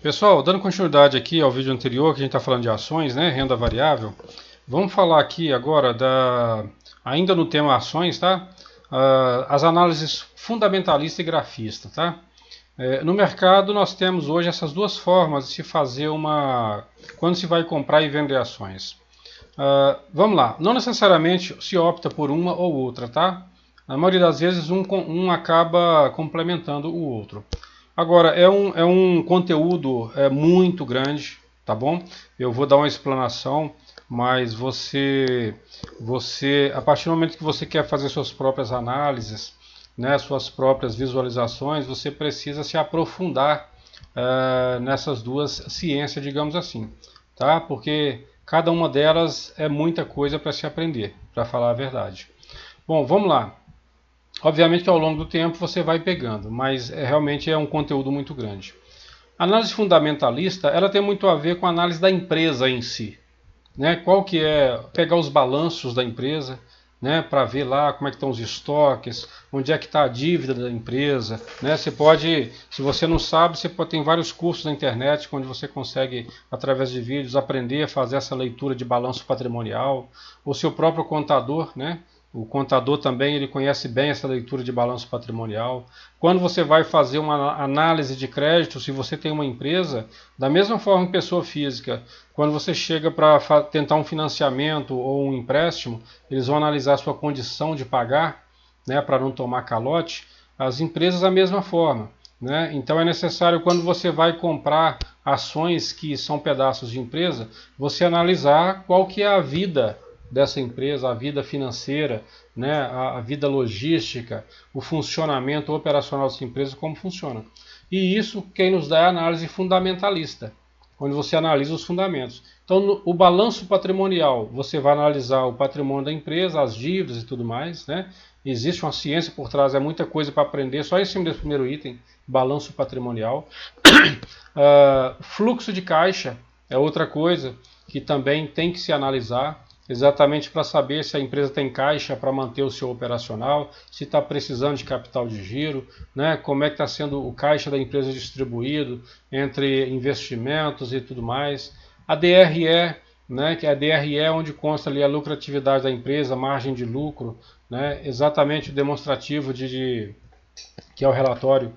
Pessoal, dando continuidade aqui ao vídeo anterior que a gente está falando de ações, né, renda variável, vamos falar aqui agora ainda no tema ações, tá? As análises fundamentalista e grafista, tá? No mercado nós temos hoje essas duas formas de se fazer quando se vai comprar e vender ações. Vamos lá, não necessariamente se opta por uma ou outra, tá? Na maioria das vezes um acaba complementando o outro. Agora, é um conteúdo muito grande, tá bom? Eu vou dar uma explanação, mas a partir do momento que você quer fazer suas próprias análises, né, suas próprias visualizações, você precisa se aprofundar nessas duas ciências, digamos assim, tá? Porque cada uma delas é muita coisa para se aprender, para falar a verdade. Bom, vamos lá. Obviamente que ao longo do tempo você vai pegando, mas realmente é um conteúdo muito grande. A análise fundamentalista, ela tem muito a ver com a análise da empresa em si, né? Qual que é, pegar os balanços da empresa, né, para ver lá como é que estão os estoques, onde é que está a dívida da empresa, né? Você pode, se você não sabe, tem vários cursos na internet onde você consegue, através de vídeos, aprender a fazer essa leitura de balanço patrimonial, ou seu próprio contador, né? O contador também ele conhece bem essa leitura de balanço patrimonial. Quando você vai fazer uma análise de crédito, se você tem uma empresa, da mesma forma que pessoa física, quando você chega para tentar um financiamento ou um empréstimo, eles vão analisar a sua condição de pagar, né, para não tomar calote. As empresas da mesma forma, né? Então é necessário, quando você vai comprar ações que são pedaços de empresa, você analisar qual que é a vida dessa empresa, a vida financeira, né, a vida logística, o funcionamento operacional dessa empresa, como funciona. E isso quem nos dá é a análise fundamentalista, onde você analisa os fundamentos. Então, o balanço patrimonial, você vai analisar o patrimônio da empresa, as dívidas e tudo mais, né? Existe uma ciência por trás, é muita coisa para aprender, só esse desse primeiro item, balanço patrimonial. Fluxo de caixa é outra coisa que também tem que se analisar, exatamente para saber se a empresa tem caixa para manter o seu operacional, se está precisando de capital de giro, né, como é que está sendo o caixa da empresa distribuído entre investimentos e tudo mais. A DRE, né, que é a DRE onde consta ali a lucratividade da empresa, margem de lucro, né, exatamente o demonstrativo que é o relatório,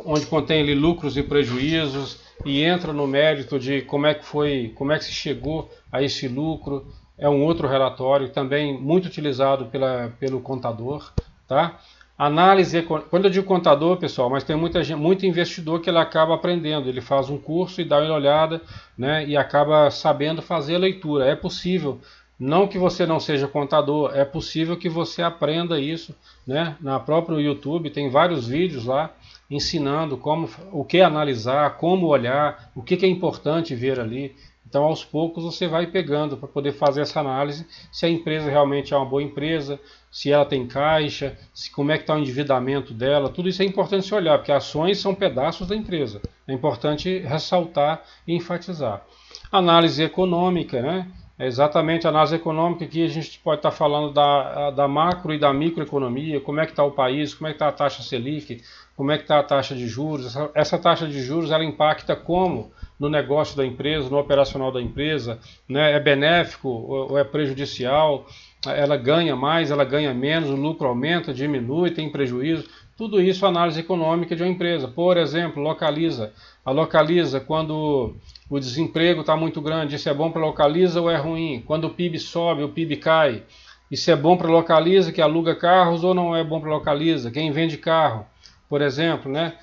onde contém ali lucros e prejuízos e entra no mérito de como é que se chegou a esse lucro. É um outro relatório, também muito utilizado pelo contador. Tá? Análise, quando eu digo contador, pessoal, mas tem muito investidor que ele acaba aprendendo, ele faz um curso e dá uma olhada, né, e acaba sabendo fazer a leitura. É possível, não que você não seja contador, é possível que você aprenda isso, né? Na própria YouTube tem vários vídeos lá ensinando o que analisar, como olhar, o que é importante ver ali. Então, aos poucos, você vai pegando para poder fazer essa análise, se a empresa realmente é uma boa empresa, se ela tem caixa, como é que está o endividamento dela. Tudo isso é importante se olhar, porque ações são pedaços da empresa. É importante ressaltar e enfatizar. Análise econômica, né? É exatamente a análise econômica que a gente pode estar falando da macro e da microeconomia, como é que está o país, como é que está a taxa Selic, como é que está a taxa de juros. Essa taxa de juros ela impacta como no negócio da empresa, no operacional da empresa, né? É benéfico ou é prejudicial, ela ganha mais, ela ganha menos, o lucro aumenta, diminui, tem prejuízo. Tudo isso é análise econômica de uma empresa. Por exemplo, Localiza. A Localiza, quando o desemprego está muito grande, isso é bom para a Localiza ou é ruim? Quando o PIB sobe, o PIB cai, isso é bom para a Localiza que aluga carros ou não é bom para a Localiza? Quem vende carro, por exemplo, né?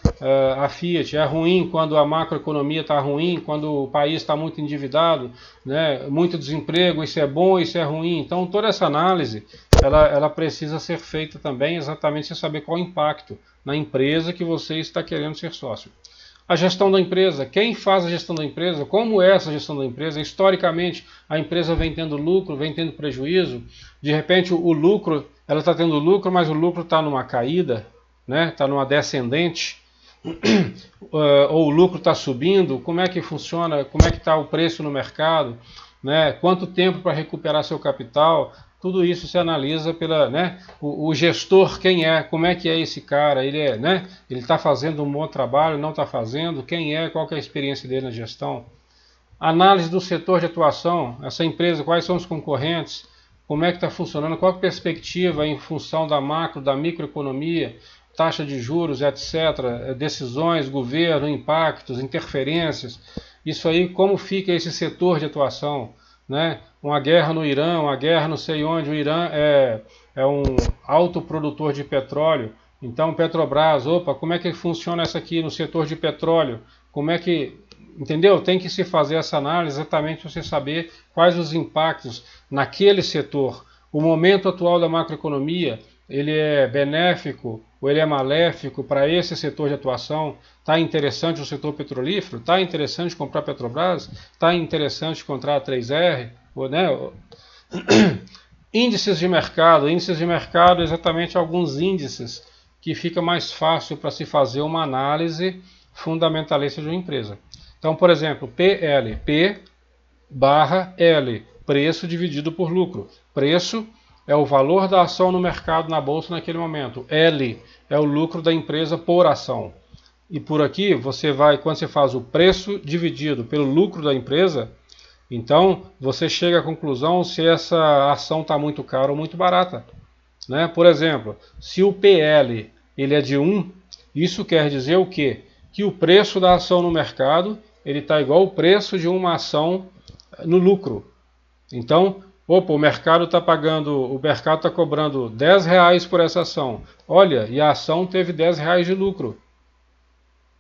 A Fiat, é ruim quando a macroeconomia está ruim, quando o país está muito endividado, né? Muito desemprego, isso é bom, isso é ruim. Então toda essa análise ela precisa ser feita também exatamente sem saber qual o impacto na empresa que você está querendo ser sócio. A gestão da empresa, quem faz a gestão da empresa, como é essa gestão da empresa, historicamente a empresa vem tendo lucro, vem tendo prejuízo, de repente o lucro, ela está tendo lucro, mas o lucro está numa caída, né? Está numa descendente, ou o lucro está subindo, como é que funciona, como é que está o preço no mercado, né? Quanto tempo para recuperar seu capital, tudo isso se analisa pela, né, o gestor, quem é, como é que é esse cara, ele é, né, ele está fazendo um bom trabalho, não está fazendo, quem é, qual que é a experiência dele na gestão. Análise do setor de atuação, essa empresa, quais são os concorrentes, como é que está funcionando, qual a perspectiva em função da macro, da microeconomia, taxa de juros, etc., decisões, governo, impactos, interferências, isso aí, como fica esse setor de atuação, né? Uma guerra no Irã, uma guerra não sei onde, o Irã é um autoprodutor de petróleo, então Petrobras, opa, como é que funciona essa aqui no setor de petróleo, como é que, entendeu? Tem que se fazer essa análise exatamente para você saber quais os impactos naquele setor. O momento atual da macroeconomia, ele é benéfico ou ele é maléfico para esse setor de atuação? Está interessante o setor petrolífero? Está interessante comprar Petrobras? Está interessante comprar a 3R? Ou, né? Índices de mercado. Índices de mercado, exatamente alguns índices que fica mais fácil para se fazer uma análise fundamentalista de uma empresa. Então, por exemplo, PL, P barra L, preço dividido por lucro. Preço é o valor da ação no mercado, na bolsa naquele momento. L é o lucro da empresa por ação. E por aqui você vai, quando você faz o preço dividido pelo lucro da empresa, então você chega à conclusão se essa ação está muito cara ou muito barata. Né? Por exemplo, se o PL ele é de 1, isso quer dizer o quê? Que o preço da ação no mercado ele está igual ao preço de uma ação no lucro. Então, opa, o mercado está cobrando R$10 por essa ação. Olha, e a ação teve R$10 de lucro.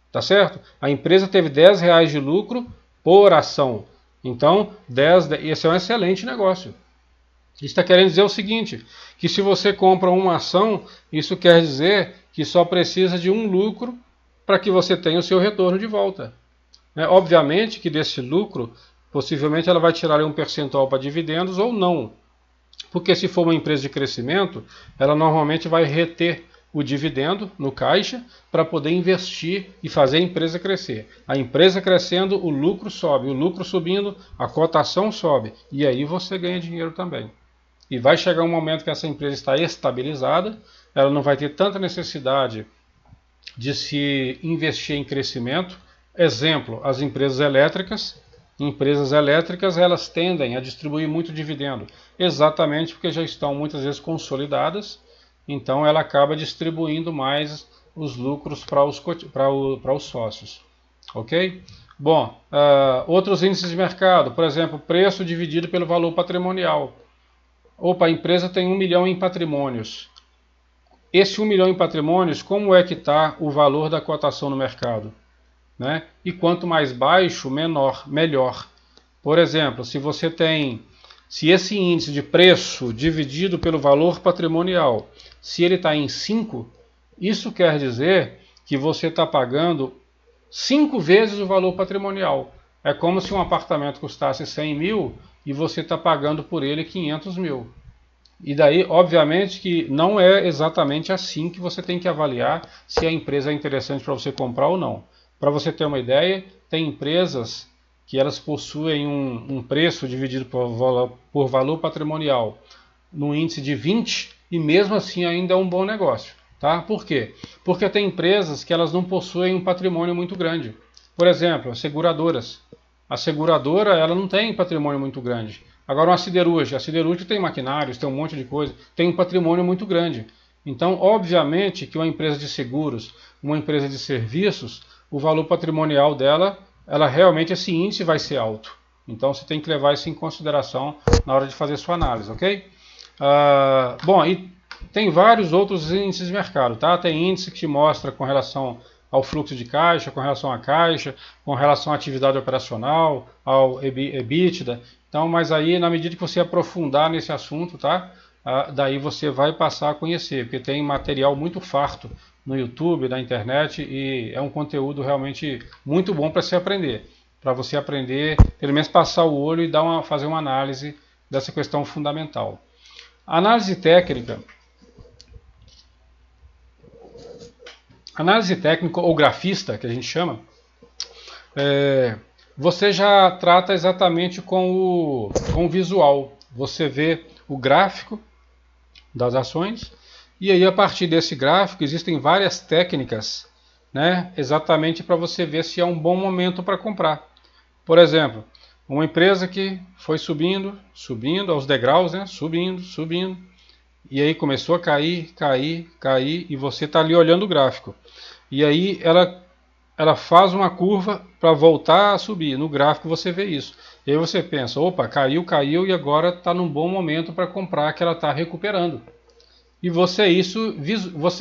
Tá certo? A empresa teve R$10 de lucro por ação. Então, esse é um excelente negócio. Isso está querendo dizer o seguinte, que se você compra uma ação, isso quer dizer que só precisa de um lucro para que você tenha o seu retorno de volta. Obviamente que desse lucro, possivelmente ela vai tirar um percentual para dividendos ou não. Porque se for uma empresa de crescimento, ela normalmente vai reter o dividendo no caixa para poder investir e fazer a empresa crescer. A empresa crescendo, o lucro sobe. O lucro subindo, a cotação sobe. E aí você ganha dinheiro também. E vai chegar um momento que essa empresa está estabilizada, ela não vai ter tanta necessidade de se investir em crescimento. Exemplo, as empresas elétricas. Empresas elétricas elas tendem a distribuir muito dividendo, exatamente porque já estão muitas vezes consolidadas, então ela acaba distribuindo mais os lucros para os sócios. Ok? Bom, outros índices de mercado, por exemplo, preço dividido pelo valor patrimonial. Opa, a empresa tem 1 milhão em patrimônios. Esse 1 milhão em patrimônios, como é que está o valor da cotação no mercado? Né? E quanto mais baixo, melhor. Por exemplo, se esse índice de preço dividido pelo valor patrimonial, se ele está em 5, isso quer dizer que você está pagando 5 vezes o valor patrimonial. É como se um apartamento custasse 100 mil e você está pagando por ele 500 mil. E daí, obviamente, que não é exatamente assim que você tem que avaliar se a empresa é interessante para você comprar ou não. Para você ter uma ideia, tem empresas que elas possuem um preço dividido por valor patrimonial no índice de 20 e mesmo assim ainda é um bom negócio. Tá? Por quê? Porque tem empresas que elas não possuem um patrimônio muito grande. Por exemplo, as seguradoras. A seguradora ela não tem patrimônio muito grande. Agora a siderúrgica tem maquinários, tem um monte de coisa, tem um patrimônio muito grande. Então, obviamente que uma empresa de seguros, uma empresa de serviços, o valor patrimonial dela, realmente esse índice vai ser alto. Então você tem que levar isso em consideração na hora de fazer sua análise, ok? Bom, e tem vários outros índices de mercado, tá? Tem índice que te mostra com relação ao fluxo de caixa, com relação à caixa, com relação à atividade operacional, ao EBITDA. Então, mas aí na medida que você aprofundar nesse assunto, tá? Daí você vai passar a conhecer, porque tem material muito farto no YouTube, na internet, e é um conteúdo realmente muito bom para se aprender. Para você aprender, pelo menos passar o olho e fazer uma análise dessa questão fundamental. Análise técnica. Análise técnica ou grafista, que a gente chama, você já trata exatamente com o visual. Você vê o gráfico das ações, e aí a partir desse gráfico existem várias técnicas, né, exatamente para você ver se é um bom momento para comprar. Por exemplo, uma empresa que foi subindo, subindo aos degraus, né, subindo, subindo, e aí começou a cair, cair, cair, e você está ali olhando o gráfico. E aí ela faz uma curva para voltar a subir. No gráfico você vê isso. E aí você pensa, opa, caiu, caiu e agora está num bom momento para comprar, que ela está recuperando. E você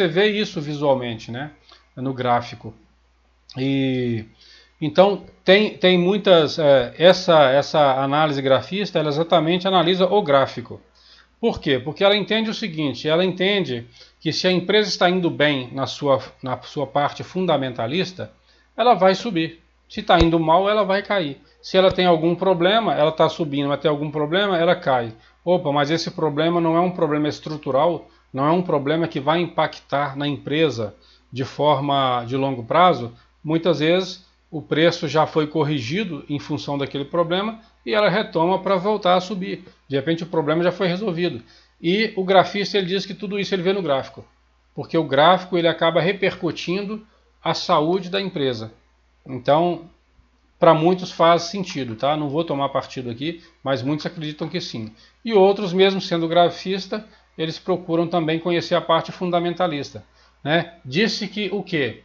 vê isso visualmente, né, no gráfico. E então tem muitas essa análise grafista, ela exatamente analisa o gráfico. Por quê? Porque ela entende o seguinte, ela entende que se a empresa está indo bem na sua parte fundamentalista, ela vai subir. Se está indo mal, ela vai cair. Se ela tem algum problema, ela está subindo, mas tem algum problema, ela cai. Opa, mas esse problema não é um problema estrutural, não é um problema que vai impactar na empresa de forma de longo prazo. Muitas vezes o preço já foi corrigido em função daquele problema e ela retoma para voltar a subir. De repente o problema já foi resolvido. E o grafista ele diz que tudo isso ele vê no gráfico, porque o gráfico ele acaba repercutindo a saúde da empresa. Então, para muitos faz sentido, tá? Não vou tomar partido aqui, mas muitos acreditam que sim. E outros, mesmo sendo grafista, eles procuram também conhecer a parte fundamentalista, né? Disse que o quê?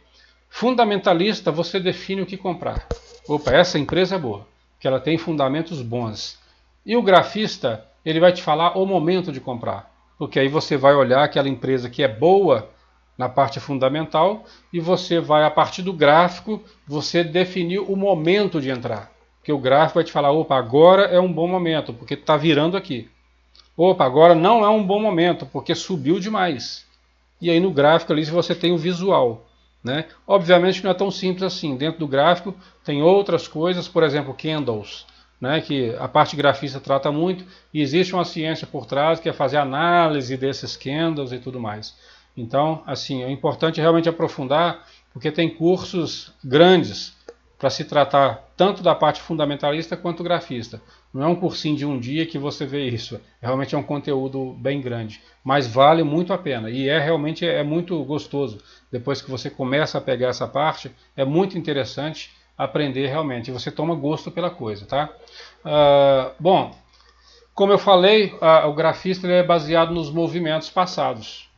Fundamentalista, você define o que comprar. Opa, essa empresa é boa, que ela tem fundamentos bons. E o grafista, ele vai te falar o momento de comprar, porque aí você vai olhar aquela empresa que é boa na parte fundamental e você vai, a partir do gráfico, você definir o momento de entrar. Porque o gráfico vai te falar, opa, agora é um bom momento, porque está virando aqui. Opa, agora não é um bom momento, porque subiu demais. E aí no gráfico ali você tem o visual, né? Obviamente não é tão simples assim. Dentro do gráfico tem outras coisas, por exemplo, candles, né, que a parte grafista trata muito, e existe uma ciência por trás que é fazer análise desses candles e tudo mais. Então, assim, é importante realmente aprofundar, porque tem cursos grandes para se tratar tanto da parte fundamentalista quanto grafista. Não é um cursinho de um dia que você vê isso, realmente é um conteúdo bem grande, mas vale muito a pena, e realmente é muito gostoso. Depois que você começa a pegar essa parte, é muito interessante aprender realmente, e você toma gosto pela coisa, tá? Bom, como eu falei, o grafista ele é baseado nos movimentos passados.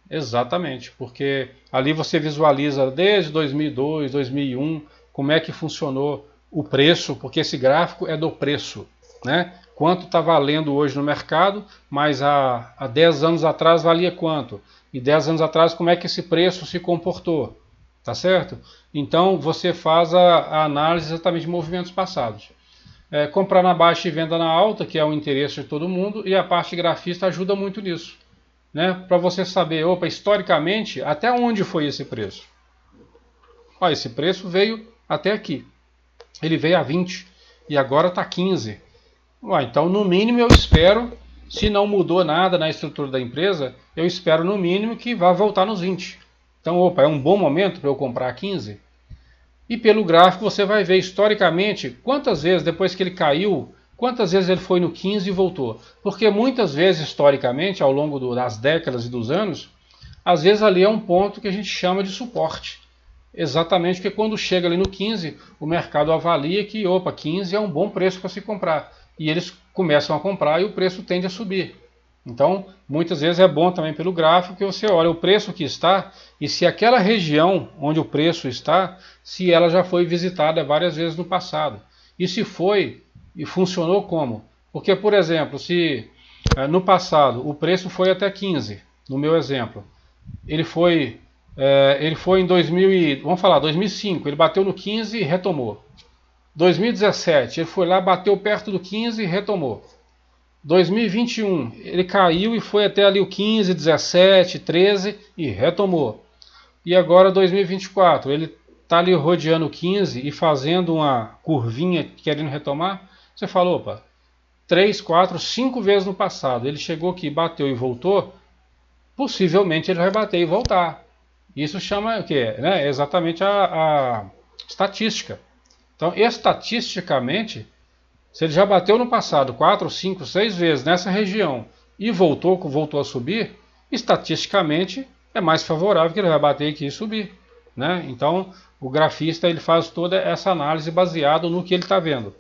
Exatamente, porque ali você visualiza desde 2002, 2001, como é que funcionou o preço, porque esse gráfico é do preço, né? Quanto está valendo hoje no mercado, mas há 10 anos atrás valia quanto? E 10 anos atrás como é que esse preço se comportou? Tá certo? Então você faz a análise exatamente de movimentos passados. Comprar na baixa e venda na alta, que é o interesse de todo mundo, e a parte grafista ajuda muito nisso, né? Para você saber, opa, historicamente, até onde foi esse preço? Ó, esse preço veio até aqui. Ele veio a 20 e agora está 15. Então, no mínimo, eu espero, se não mudou nada na estrutura da empresa, eu espero no mínimo que vá voltar nos 20. Então, opa, é um bom momento para eu comprar 15? E pelo gráfico você vai ver historicamente quantas vezes, depois que ele caiu, quantas vezes ele foi no 15 e voltou. Porque muitas vezes, historicamente, ao longo das décadas e dos anos, às vezes ali é um ponto que a gente chama de suporte. Exatamente porque quando chega ali no 15, o mercado avalia que, opa, 15 é um bom preço para se comprar. E eles começam a comprar e o preço tende a subir. Então, muitas vezes é bom também pelo gráfico que você olha o preço que está e se aquela região onde o preço está, se ela já foi visitada várias vezes no passado. E se foi, e funcionou como? Porque, por exemplo, se no passado o preço foi até 15, no meu exemplo, ele foi em 2005, ele bateu no 15 e retomou. 2017, ele foi lá, bateu perto do 15 e retomou. 2021, ele caiu e foi até ali o 15, 17, 13 e retomou. E agora 2024, ele está ali rodeando o 15 e fazendo uma curvinha querendo retomar. Você falou, opa, 3, 4, 5 vezes no passado. Ele chegou aqui, bateu e voltou. Possivelmente ele vai bater e voltar. Isso chama o quê? Né? Exatamente a estatística. Então, estatisticamente, se ele já bateu no passado 4, 5, 6 vezes nessa região e voltou a subir, estatisticamente é mais favorável que ele vai bater aqui e subir, né? Então o grafista ele faz toda essa análise baseado no que ele está vendo,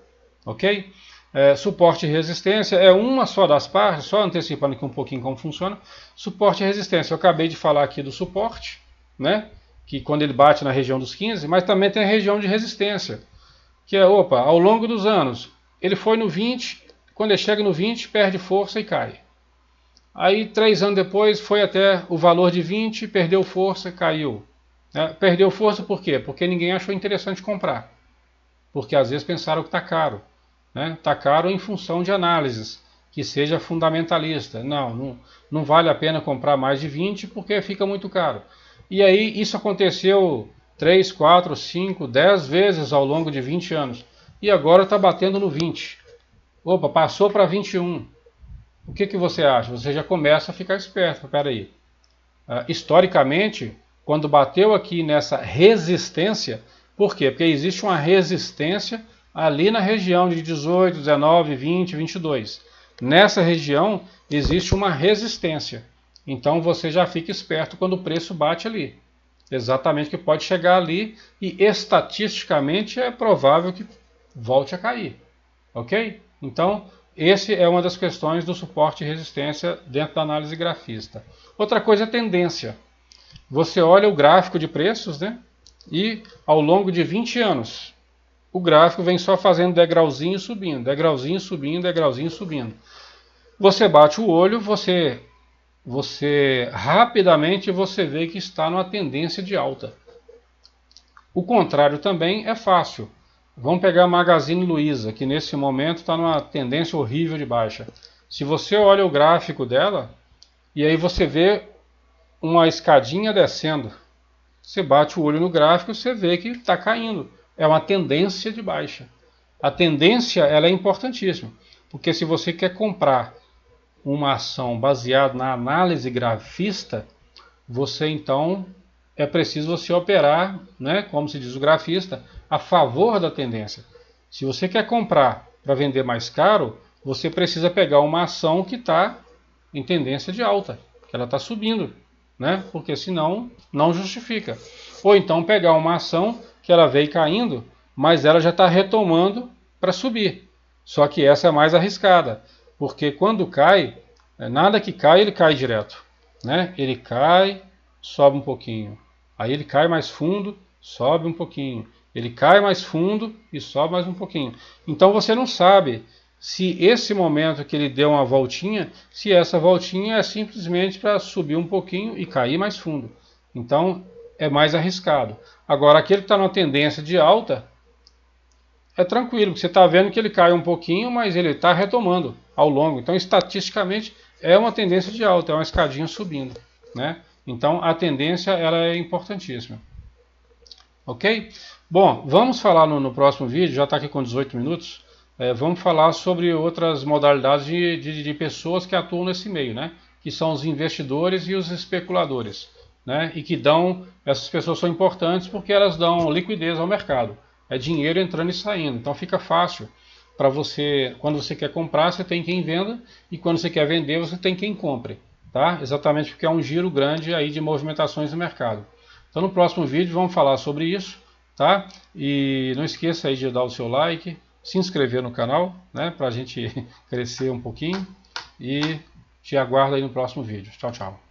ok? Suporte e resistência é uma só das partes, só antecipando aqui um pouquinho como funciona. Suporte e resistência, eu acabei de falar aqui do suporte, né? Que quando ele bate na região dos 15, mas também tem a região de resistência, que é, ao longo dos anos, ele foi no 20, quando ele chega no 20, perde força e cai. Aí 3 anos depois foi até o valor de 20, perdeu força e caiu. Perdeu força por quê? Porque ninguém achou interessante comprar. Porque às vezes pensaram que está caro. Está caro em função de análises, que seja fundamentalista. Não vale a pena comprar mais de 20 porque fica muito caro. E aí isso aconteceu 3, 4, 5, 10 vezes ao longo de 20 anos. E agora está batendo no 20. Passou para 21. O que você acha? Você já começa a ficar esperto. Espera aí. Historicamente, quando bateu aqui nessa resistência, por quê? Porque existe uma resistência ali na região de 18, 19, 20, 22. Nessa região existe uma resistência. Então você já fica esperto quando o preço bate ali. Exatamente, que pode chegar ali e estatisticamente é provável que volte a cair. Ok? Então, essa é uma das questões do suporte e resistência dentro da análise grafista. Outra coisa é tendência. Você olha o gráfico de preços, né? E ao longo de 20 anos, o gráfico vem só fazendo degrauzinho subindo, degrauzinho subindo, degrauzinho subindo. Você bate o olho, você rapidamente você vê que está numa tendência de alta. O contrário também é fácil. Vamos pegar a Magazine Luiza, que nesse momento está numa tendência horrível de baixa. Se você olha o gráfico dela, e aí você vê uma escadinha descendo, você bate o olho no gráfico e você vê que está caindo. É uma tendência de baixa. A tendência ela é importantíssima, porque se você quer comprar uma ação baseada na análise grafista, você então é preciso você operar, né, como se diz o grafista, a favor da tendência. Se você quer comprar para vender mais caro, você precisa pegar uma ação que está em tendência de alta, que ela está subindo, né, porque senão não justifica. Ou então pegar uma ação que ela veio caindo, mas ela já está retomando para subir. Só que essa é mais arriscada, porque quando cai, nada que cai, ele cai direto, né? Ele cai, sobe um pouquinho. Aí ele cai mais fundo, sobe um pouquinho. Ele cai mais fundo e sobe mais um pouquinho. Então você não sabe se esse momento que ele deu uma voltinha, se essa voltinha é simplesmente para subir um pouquinho e cair mais fundo. Então é mais arriscado. Agora aquele que está numa tendência de alta, é tranquilo, porque você está vendo que ele cai um pouquinho, mas ele está retomando ao longo. Então, estatisticamente, é uma tendência de alta, é uma escadinha subindo, né? Então, a tendência ela é importantíssima. Ok? Bom, vamos falar no próximo vídeo, já está aqui com 18 minutos, vamos falar sobre outras modalidades de pessoas que atuam nesse meio, né? Que são os investidores e os especuladores, né? E que essas pessoas são importantes porque elas dão liquidez ao mercado. É dinheiro entrando e saindo, então fica fácil para você, quando você quer comprar, você tem quem venda, e quando você quer vender, você tem quem compre, tá? Exatamente porque é um giro grande aí de movimentações no mercado. Então no próximo vídeo vamos falar sobre isso, tá? E não esqueça aí de dar o seu like, se inscrever no canal, né? Para a gente crescer um pouquinho, e te aguardo aí no próximo vídeo. Tchau, tchau.